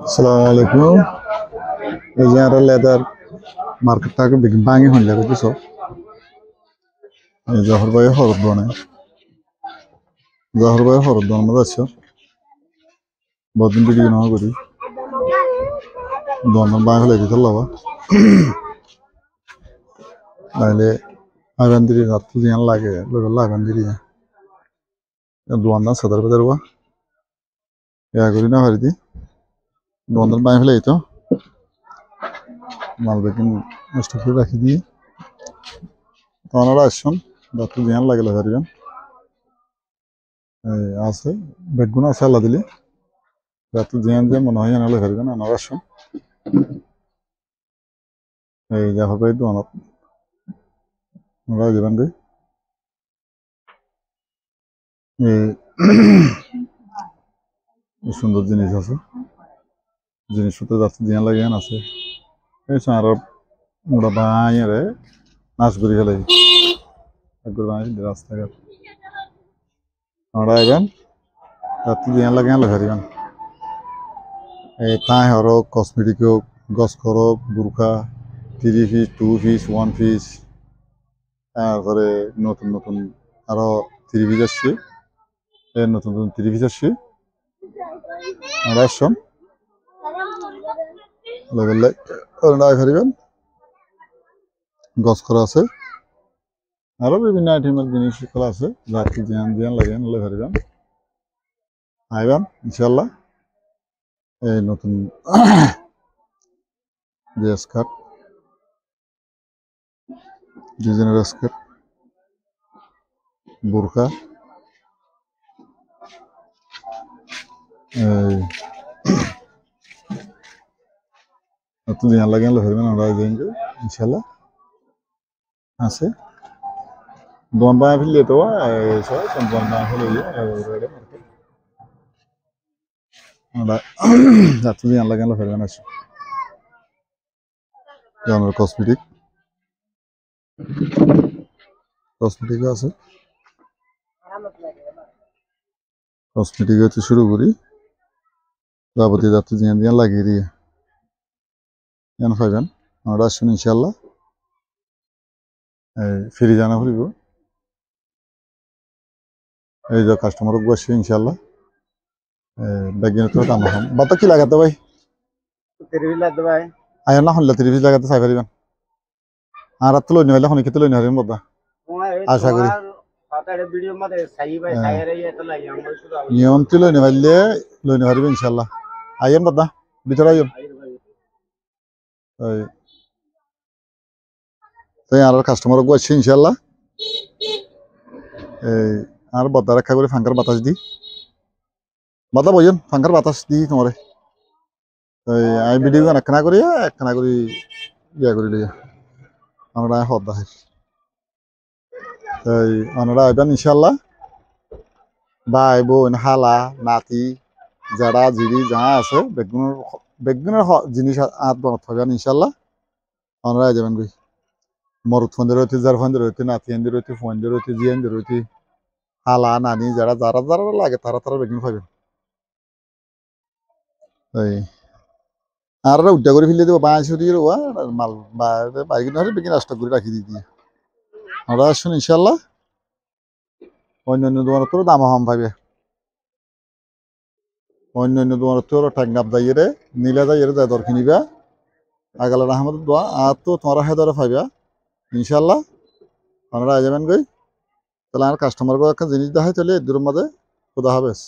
আসসালামু আলাইকুম। এই যে আর লেদার মার্কেটটাকে ভাঙি হইলে বুঝছো, এই জহর ভাই হরদ বনে মধ্যে আছো বহুদিন ভিডিও না করি দোকান বাঙ হলে দিতে লবা নাইলে আগান্দিরি রাত্রি জিয়ান লাগে লোকলা আগান্দিরি দোকানদার সদর বাজার বা ইয়া করি না পারি দোকানদার বাঙ হলে তো মাল বেকিং নষ্ট করে রাখি দিয়ে আপনারা আসুন রাত্রি জিয়ান লাগে পারিবেন আছে বেগুন আছে আল্লাহ দিলে রাত্রি জিয়ান যে মনে হয় আনালে পারিবেন আপনারা আসুন এই যা হবে দোকানত আপনারা যাবেন এই সুন্দর জিনিস আছে জিনিসপত্র রাত্রি জিয়ান লাগে আছে এই আর মোটা বাঁয়ে নাচ করে ফেলে একবার বাঁয়ে রাস্তাঘাট আমরা এবেন রাত্রি জিয়ান লাগে পারিবেন এই তাই হরো কসমেটিক হোক গছ খরক বুরখা 3 পিস 2 পিস 1 পিস তারপরে নতুন নতুন আরো 3 পিস আসছে নতুন নতুন 3 পিস আসছে আমরা আসুন লেভেলে পারিবেন গছ খরা আছে আরো বিভিন্ন আইটেমের জিনিস আছে রাত্রি জিয়ান জিয়ান লাগে নিলে পারিবেন আইবেন ইনশাল্লাহ এই নতুন যে স্কার্ট ডিজাইনের স্কার্ট বোরখা এই নতুন জিয়ান লাগে নিলে পারিবেন আমরা যাইবে ইনশাল্লাহ আছে দোকান বাঙা ফেললে তো সবাই দোকান বাঙা ফেলে আমরা রাত্রি জিয়ান লাগে নিলে পারিবেন আছে যেমন কসমেটিক আছে কসমেটিক হচ্ছে শুরু করি যাবতীয় যাত্রী জিয়ান জিয়ান লাগিয়ে দিয়ে জান পাইবেন আমরা আসুন ইনশাল্লাহ ফিরে জানা ফুরিব এই যে কাস্টমার বসে ইনশাল্লাহ ব্যাগিন তো দাম হম বাতা কি লাগাতে ভাই আয় না হলে 30 লাগাতে চাই পারিবেন আর রাত লই নিলে হনি খেতে লই নিহারিম বদা আশা করি নিয়ম কি লই নিলে লই নিহারিব ইনশাল্লাহ আইয়েন বদা ভিতরে আইয়েন তাই আর কাস্টমার বসে ইনশাল্লাহ এই আর বদা রাখা করে ফাঙ্কার বাতাস দি বাদা বইন ফাঙ্কার বাতাস দি তোমারে আই ভিডিও একখানা করি ইয়া করি লইয়া আমরা হদ দাহের তাই আমরা আইবেন ইনশাল্লাহ ভাই বোন হালা নাতি যারা জিরি যা আছে বেগুনের জিনিস হাত বানাতে হবে ইনশাল্লাহ আমরা যাবেন গই মরুদ ফন্দের হইতে যার ফন্দের হইতে নাতি এন্দের হইতে ফন্দের হইতে জিয়ানদের হইতে হালা নানি যারা যারা যারা লাগে তারা বেগুন পাবেন তাই আর উদ্যা করে ফেলে দেবো বাঁশ দিয়ে মাল বাইক না হলে বেগুন রাস্তা করে রাখি দিয়ে আমরা আসুন ইনশাল্লাহ অন্যান্য দোকানের তো দাম হম পাবে অন্যান্য দোকানের তো ট্যাঙ্গাপ যাইয়ে নীলা যাইয়ে যায় দর কিনিবা আগালা আহমদ দোয়া আর তো তোমরা হেদরে পাইবা ইনশাল্লাহ আপনারা যাবেন গই তাহলে আর কাস্টমারকে একটা জিনিস দেখাই তাহলে এর মাঝে খোদা হাফেজ।